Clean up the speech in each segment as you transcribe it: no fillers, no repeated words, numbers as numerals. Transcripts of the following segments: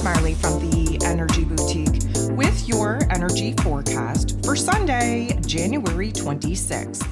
Marley from the Energy Boutique with your energy forecast for Sunday, January 26th.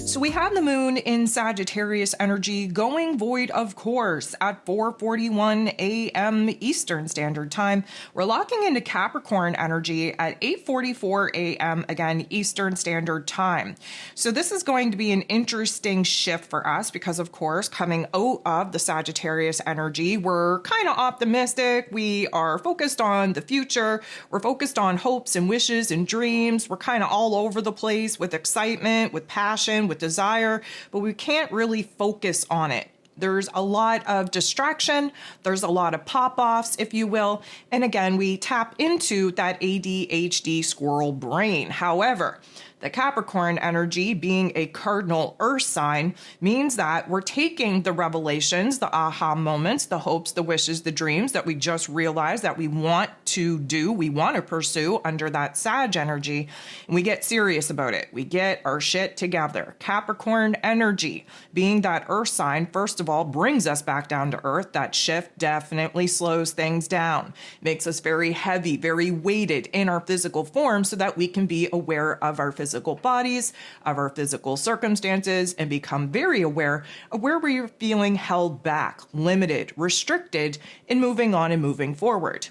So we have the moon in Sagittarius energy going void, of course, at 4:41 a.m. Eastern Standard Time. We're locking into Capricorn energy at 8:44 a.m. again Eastern Standard Time. So this is going to be an interesting shift for us because, of course, coming out of the Sagittarius energy, we're kind of optimistic. We are focused on the future. We're focused on hopes and wishes and dreams. We're kind of all over the place with excitement, with passion, with desire, but we can't really focus on it. There's a lot of distraction. There's a lot of pop-offs, if you will. And again, we tap into that ADHD squirrel brain. However, the Capricorn energy, being a cardinal earth sign, means that we're taking the revelations, the aha moments, the hopes, the wishes, the dreams that we just realized that we want to do, we want to pursue under that Sag energy, and we get serious about it. We get our shit together. Capricorn energy, being that earth sign, first of all, brings us back down to earth. That shift definitely slows things down, makes us very heavy, very weighted in our physical form so that we can be aware of our physical bodies, of our physical circumstances, and become very aware of where we're feeling held back, limited, restricted in moving on and moving forward.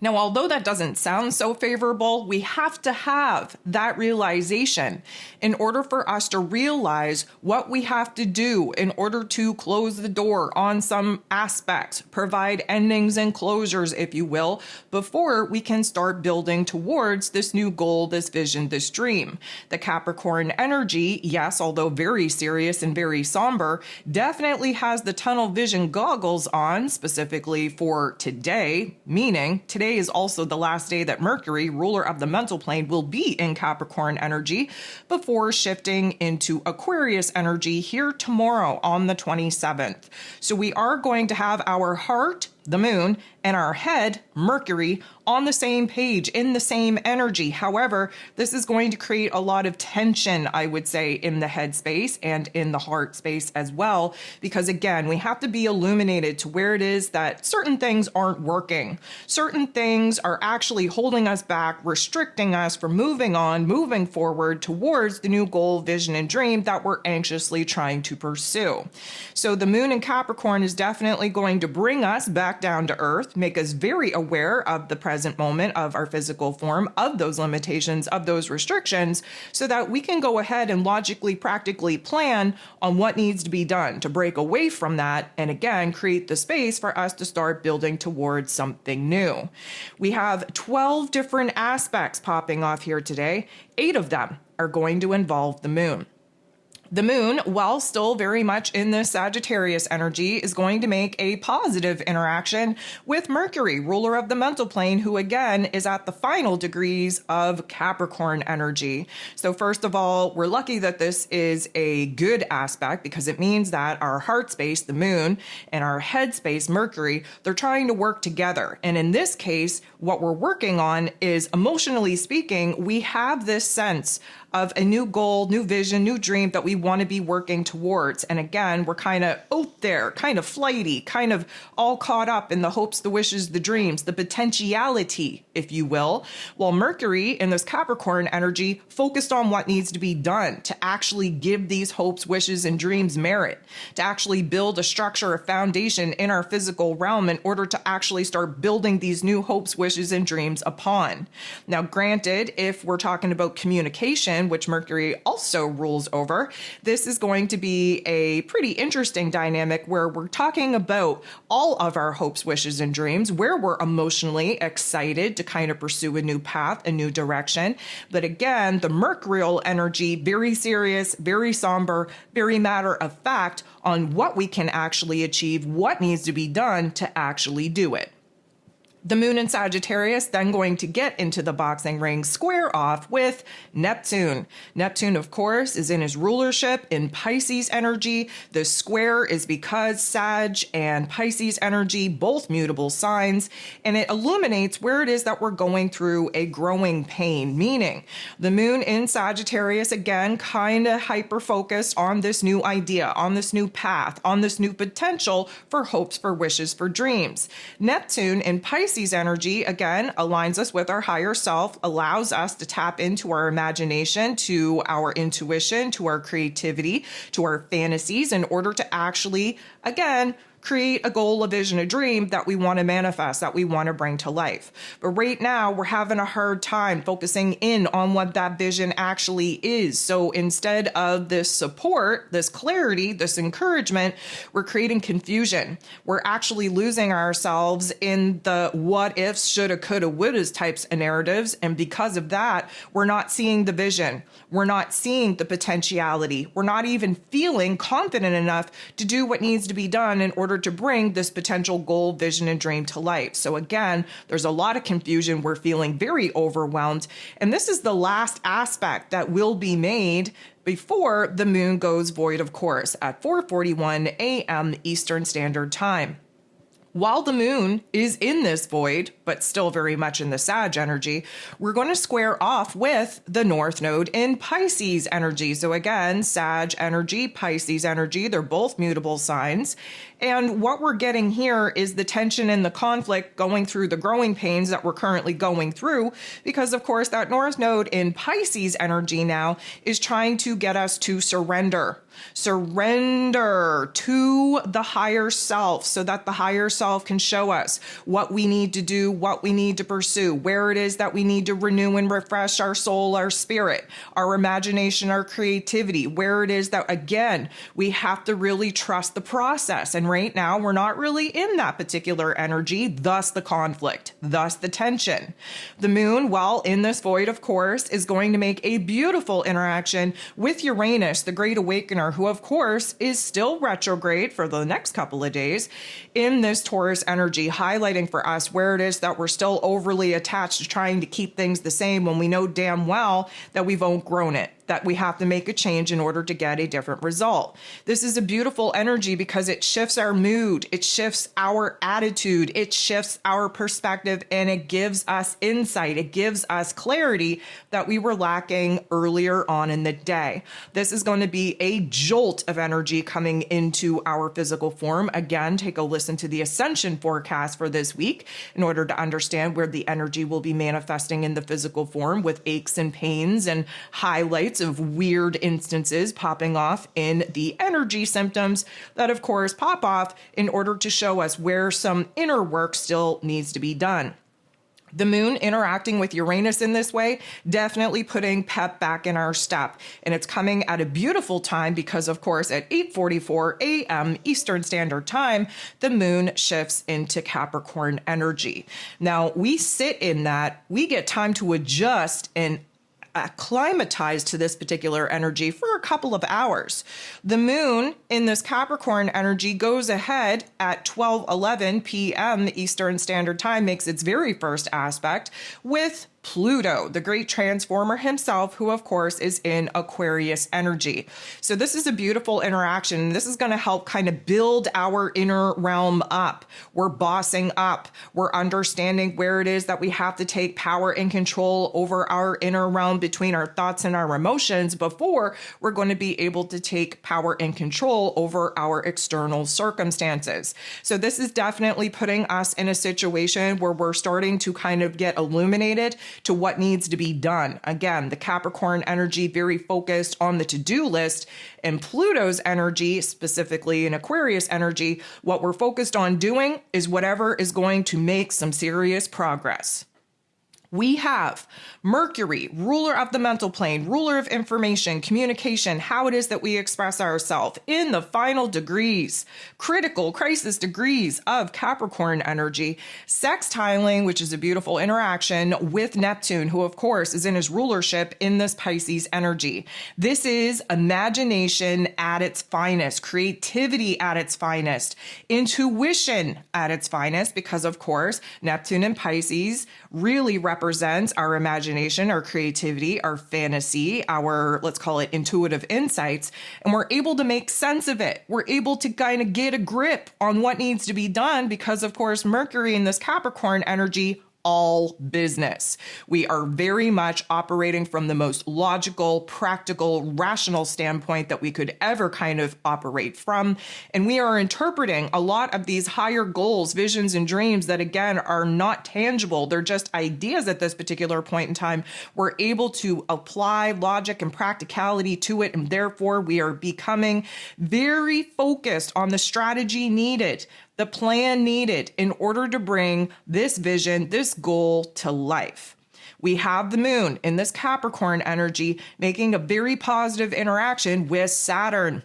Now, although that doesn't sound so favorable, we have to have that realization in order for us to realize what we have to do in order to close the door on some aspects, provide endings and closures, if you will, before we can start building towards this new goal, this vision, this dream. The Capricorn energy, yes, although very serious and very somber, definitely has the tunnel vision goggles on, specifically for today, meaning today is also the last day that Mercury, ruler of the mental plane, will be in Capricorn energy before shifting into Aquarius energy here tomorrow on the 27th. So we are going to have our heart, the moon, and our head, Mercury, on the same page, in the same energy. However, this is going to create a lot of tension, I would say, in the head space and in the heart space as well, because again, we have to be illuminated to where it is that certain things aren't working. Certain things are actually holding us back, restricting us from moving on, moving forward towards the new goal, vision, and dream that we're anxiously trying to pursue. So the moon in Capricorn is definitely going to bring us back down to earth, make us very aware of the present moment, of our physical form, of those limitations, of those restrictions, so that we can go ahead and logically, practically plan on what needs to be done to break away from that and again create the space for us to start building towards something new. We have 12 different aspects popping off here today. 8 of them are going to involve the moon. The moon, while still very much in the Sagittarius energy, is going to make a positive interaction with Mercury, ruler of the mental plane, who again is at the final degrees of Capricorn energy. So first of all, we're lucky that this is a good aspect because it means that our heart space, the moon, and our head space, Mercury, they're trying to work together. And in this case, what we're working on is, emotionally speaking, we have this sense of a new goal, new vision, new dream that we want to be working towards. And again, we're kind of out there, kind of flighty, kind of all caught up in the hopes, the wishes, the dreams, the potentiality, if you will. While Mercury in this Capricorn energy focused on what needs to be done to actually give these hopes, wishes, and dreams merit, to actually build a structure, a foundation in our physical realm in order to actually start building these new hopes, wishes, and dreams upon. Now, granted, if we're talking about communication, which Mercury also rules over, this is going to be a pretty interesting dynamic where we're talking about all of our hopes, wishes, and dreams, where we're emotionally excited to kind of pursue a new path, a new direction. But again, the Mercurial energy, very serious, very somber, very matter of fact on what we can actually achieve, what needs to be done to actually do it. The moon in Sagittarius then going to get into the boxing ring square off with Neptune. Neptune, of course, is in his rulership in Pisces energy. The square is because Sag and Pisces energy, both mutable signs, and it illuminates where it is that we're going through a growing pain, meaning the moon in Sagittarius, again, kind of hyper-focused on this new idea, on this new path, on this new potential for hopes, for wishes, for dreams. Neptune in Pisces energy, again, aligns us with our higher self, allows us to tap into our imagination, to our intuition, to our creativity, to our fantasies in order to actually, again, create a goal, a vision, a dream that we want to manifest, that we want to bring to life. But right now, we're having a hard time focusing in on what that vision actually is. So instead of this support, this clarity, this encouragement, we're creating confusion. We're actually losing ourselves in the what ifs, shoulda, coulda, wouldas types of narratives. And because of that, we're not seeing the vision. We're not seeing the potentiality. We're not even feeling confident enough to do what needs to be done in order to bring this potential goal, vision, and dream to life. So again, there's a lot of confusion. We're feeling very overwhelmed. And this is the last aspect that will be made before the moon goes void, of course, at 4:41 a.m. Eastern Standard Time. While the moon is in this void, but still very much in the Sag energy, we're going to square off with the North Node in Pisces energy. So again, Sag energy, Pisces energy, they're both mutable signs. And what we're getting here is the tension and the conflict going through the growing pains that we're currently going through, because of course that North Node in Pisces energy now is trying to get us to surrender to the higher self so that the higher self can show us what we need to do, what we need to pursue, where it is that we need to renew and refresh our soul, our spirit, our imagination, our creativity, where it is that, again, we have to really trust the process. And right now, we're not really in that particular energy, thus the conflict, thus the tension. The moon, while in this void, of course, is going to make a beautiful interaction with Uranus, the Great Awakener, who, of course, is still retrograde for the next couple of days in this Taurus energy, highlighting for us where it is that we're still overly attached to trying to keep things the same when we know damn well that we've outgrown it, that we have to make a change in order to get a different result. This is a beautiful energy because it shifts our mood, it shifts our attitude, it shifts our perspective, and it gives us insight, it gives us clarity that we were lacking earlier on in the day. This is going to be a jolt of energy coming into our physical form. Again, take a listen to the Ascension forecast for this week in order to understand where the energy will be manifesting in the physical form, with aches and pains and highlights of weird instances popping off in the energy symptoms that, of course, pop off in order to show us where some inner work still needs to be done. The moon interacting with Uranus in this way, definitely putting pep back in our step. And it's coming at a beautiful time because, of course, at 8:44 a.m. Eastern Standard Time, the moon shifts into Capricorn energy. Now, we sit in that, we get time to adjust and acclimatize to this particular energy for a couple of hours. The moon in this Capricorn energy goes ahead at 12:11 p.m. Eastern Standard Time, makes its very first aspect with Pluto, the great transformer himself, who of course is in Aquarius energy. So this is a beautiful interaction. This is going to help kind of build our inner realm up. We're bossing up. We're understanding where it is that we have to take power and control over our inner realm between our thoughts and our emotions before we're going to be able to take power and control over our external circumstances. So this is definitely putting us in a situation where we're starting to kind of get illuminated to what needs to be done. Again, the Capricorn energy very focused on the to-do list, and Pluto's energy, specifically in Aquarius energy, what we're focused on doing is whatever is going to make some serious progress. We have Mercury, ruler of the mental plane, ruler of information, communication, how it is that we express ourselves in the final degrees, critical crisis degrees of Capricorn energy, sextiling, which is a beautiful interaction with Neptune, who of course is in his rulership in this Pisces energy. This is imagination at its finest, creativity at its finest, intuition at its finest, because of course Neptune and Pisces really represents our imagination, our creativity, our fantasy, our, let's call it intuitive insights, and we're able to make sense of it. We're able to kind of get a grip on what needs to be done because, of course, Mercury in this Capricorn energy, all business. We are very much operating from the most logical, practical, rational standpoint that we could ever kind of operate from. And we are interpreting a lot of these higher goals, visions, and dreams that, again, are not tangible. They're just ideas at this particular point in time. We're able to apply logic and practicality to it. And therefore, we are becoming very focused on the strategy needed, the plan needed in order to bring this vision, this goal to life. We have the moon in this Capricorn energy making a very positive interaction with Saturn.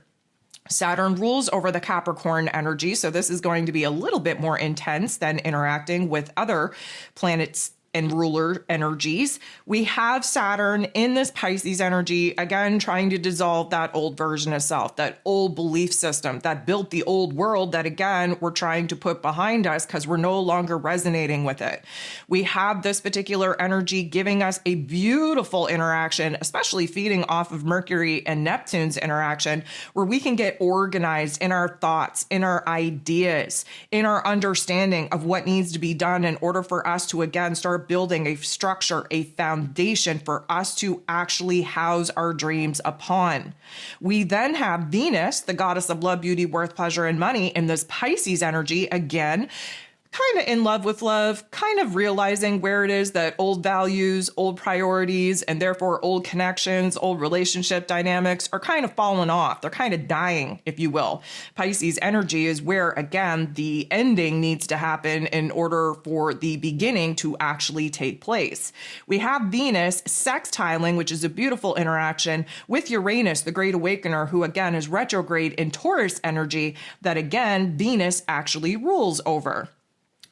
Saturn rules over the Capricorn energy, so this is going to be a little bit more intense than interacting with other planets and ruler energies. We have Saturn in this Pisces energy, again, trying to dissolve that old version of self, that old belief system that built the old world that, again, we're trying to put behind us because we're no longer resonating with it. We have this particular energy giving us a beautiful interaction, especially feeding off of Mercury and Neptune's interaction, where we can get organized in our thoughts, in our ideas, in our understanding of what needs to be done in order for us to, again, start building a structure, a foundation for us to actually house our dreams upon. We then have Venus, the goddess of love, beauty, worth, pleasure, and money, in this Pisces energy, again, kind of in love with love, kind of realizing where it is that old values, old priorities, and therefore old connections, old relationship dynamics are kind of falling off. They're kind of dying, if you will. Pisces energy is where, again, the ending needs to happen in order for the beginning to actually take place. We have Venus sextiling, which is a beautiful interaction with Uranus, the great awakener, who again is retrograde in Taurus energy that, again, Venus actually rules over.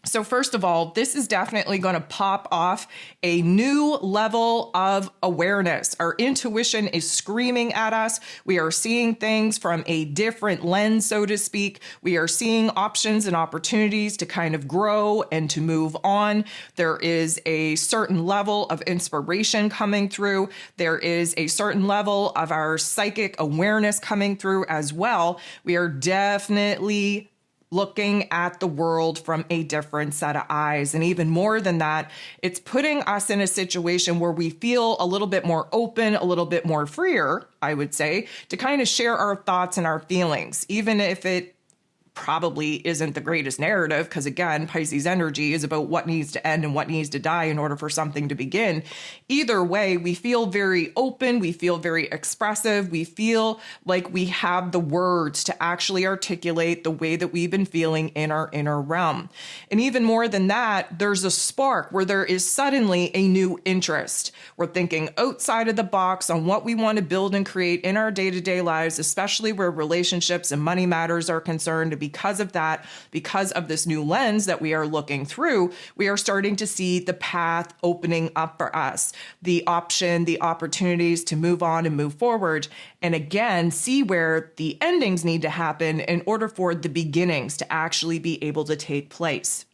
So first of all, this is definitely going to pop off a new level of awareness. Our intuition is screaming at us. We are seeing things from a different lens, so to speak. We are seeing options and opportunities to kind of grow and to move on. There is a certain level of inspiration coming through. There is a certain level of our psychic awareness coming through as well. We are definitely looking at the world from a different set of eyes. And even more than that, it's putting us in a situation where we feel a little bit more open, a little bit more freer, I would say, to kind of share our thoughts and our feelings, even if it probably isn't the greatest narrative, because again, Pisces energy is about what needs to end and what needs to die in order for something to begin. Either way, we feel very open, we feel very expressive, we feel like we have the words to actually articulate the way that we've been feeling in our inner realm. And even more than that, there's a spark where there is suddenly a new interest. We're thinking outside of the box on what we want to build and create in our day-to-day lives, especially where relationships and money matters are concerned. Because of that, because of this new lens that we are looking through, we are starting to see the path opening up for us, the option, the opportunities to move on and move forward. And again, see where the endings need to happen in order for the beginnings to actually be able to take place.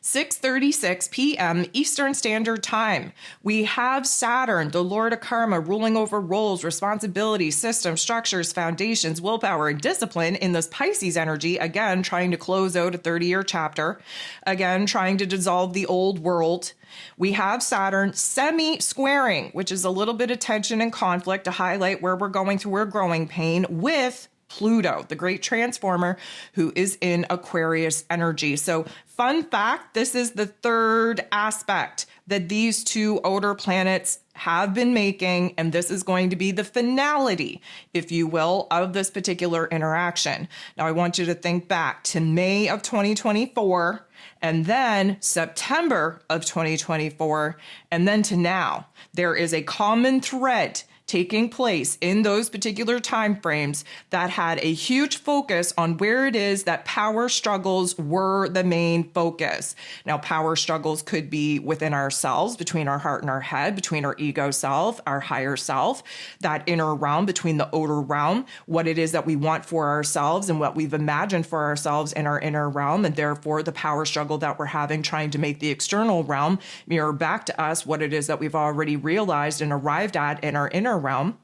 6:36 p.m. Eastern Standard Time. We have Saturn, the Lord of Karma, ruling over roles, responsibilities, systems, structures, foundations, willpower, and discipline in this Pisces energy, again, trying to close out a 30-year chapter, again, trying to dissolve the old world. We have Saturn semi-squaring, which is a little bit of tension and conflict to highlight where we're going through our growing pain, with Pluto, the great transformer, who is in Aquarius energy. So fun fact, this is the third aspect that these two outer planets have been making, and this is going to be the finality, if you will, of this particular interaction. Now, I want you to think back to May of 2024. and then September of 2024, and then to now. There is a common thread taking place in those particular time frames that had a huge focus on where it is that power struggles were the main focus. Now, power struggles could be within ourselves, between our heart and our head, between our ego self, our higher self, that inner realm, between the outer realm, what it is that we want for ourselves and what we've imagined for ourselves in our inner realm, and therefore the power struggle that we're having trying to make the external realm mirror back to us what it is that we've already realized and arrived at in our inner realm.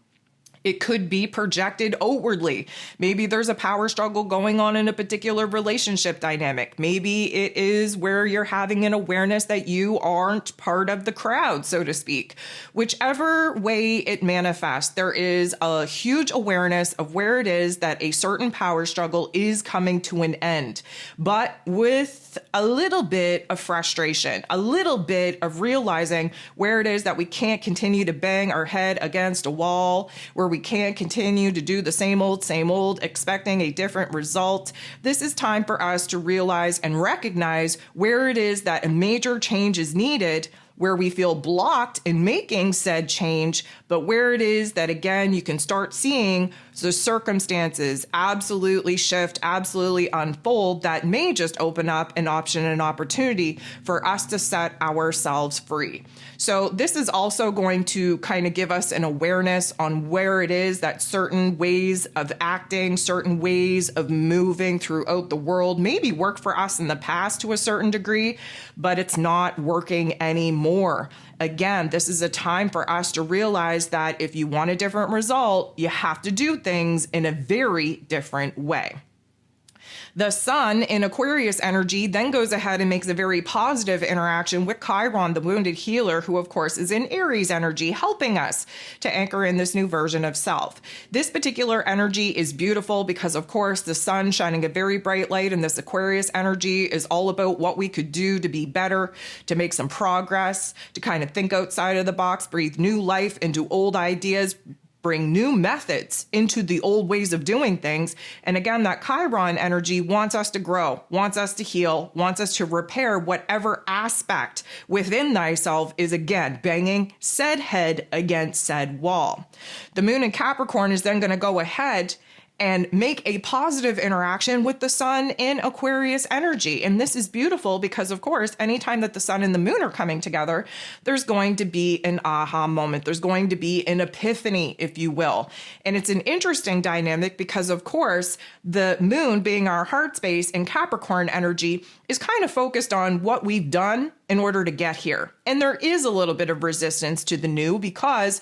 It could be projected outwardly. Maybe there's a power struggle going on in a particular relationship dynamic. Maybe it is where you're having an awareness that you aren't part of the crowd, so to speak. Whichever way it manifests, there is a huge awareness of where it is that a certain power struggle is coming to an end, but with a little bit of frustration, a little bit of realizing where it is that we can't continue to bang our head against a wall, where we can't continue to do the same old, expecting a different result. This is time for us to realize and recognize where it is that a major change is needed, where we feel blocked in making said change, but where it is that, again, you can start seeing the circumstances absolutely shift, absolutely unfold, that may just open up an option and opportunity for us to set ourselves free. So this is also going to kind of give us an awareness on where it is that certain ways of acting, certain ways of moving throughout the world maybe work for us in the past to a certain degree, but it's not working anymore. Again, this is a time for us to realize that if you want a different result, you have to do things in a very different way. The sun in Aquarius energy then goes ahead and makes a very positive interaction with Chiron, the wounded healer, who of course is in Aries energy, helping us to anchor in this new version of self. This particular energy is beautiful because of course the sun shining a very bright light in this Aquarius energy is all about what we could do to be better, to make some progress, to kind of think outside of the box, breathe new life into old ideas, bring new methods into the old ways of doing things. And again, that Chiron energy wants us to grow, wants us to heal, wants us to repair whatever aspect within thyself is, again, banging said head against said wall. The moon in Capricorn is then going to go ahead and make a positive interaction with the sun in Aquarius energy. And this is beautiful because, of course, anytime that the sun and the moon are coming together, there's going to be an aha moment. There's going to be an epiphany, if you will. And it's an interesting dynamic because, of course, the moon being our heart space in Capricorn energy is kind of focused on what we've done in order to get here. And there is a little bit of resistance to the new because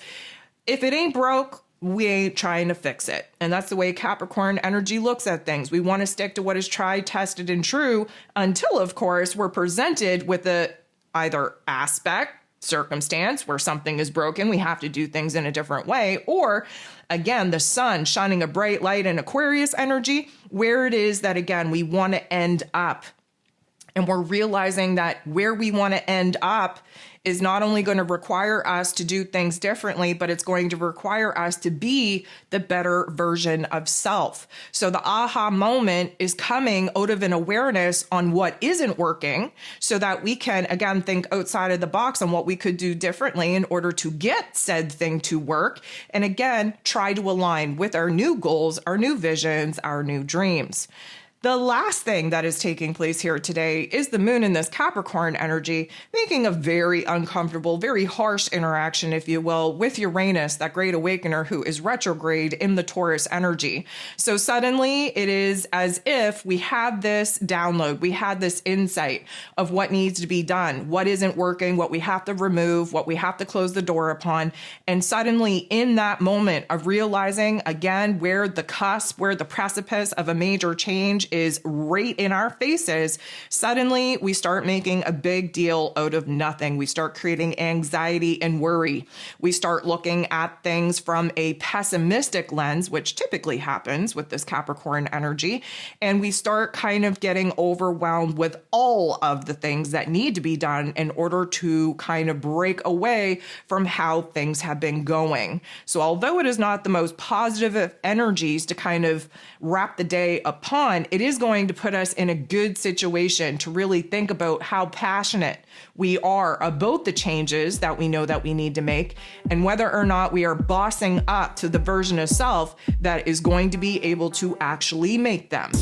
if it ain't broke, we ain't trying to fix it. And that's the way Capricorn energy looks at things. We want to stick to what is tried, tested, and true until, of course, we're presented with a either aspect, circumstance where something is broken, we have to do things in a different way, or again, the sun shining a bright light in Aquarius energy, where it is that, again, we want to end up. And we're realizing that where we want to end up is not only going to require us to do things differently, but it's going to require us to be the better version of self. So the aha moment is coming out of an awareness on what isn't working so that we can, again, think outside of the box on what we could do differently in order to get said thing to work. And again, try to align with our new goals, our new visions, our new dreams. The last thing that is taking place here today is the moon in this Capricorn energy, making a very uncomfortable, very harsh interaction, if you will, with Uranus, that great awakener who is retrograde in the Taurus energy. So suddenly it is as if we had this download, we had this insight of what needs to be done, what isn't working, what we have to remove, what we have to close the door upon. And suddenly in that moment of realizing, again, where the cusp, where the precipice of a major change is right in our faces, suddenly we start making a big deal out of nothing. We start creating anxiety and worry. We start looking at things from a pessimistic lens, which typically happens with this Capricorn energy. And we start kind of getting overwhelmed with all of the things that need to be done in order to kind of break away from how things have been going. So although it is not the most positive of energies to kind of wrap the day upon, it is going to put us in a good situation to really think about how passionate we are about the changes that we know that we need to make, and whether or not we are bossing up to the version of self that is going to be able to actually make them.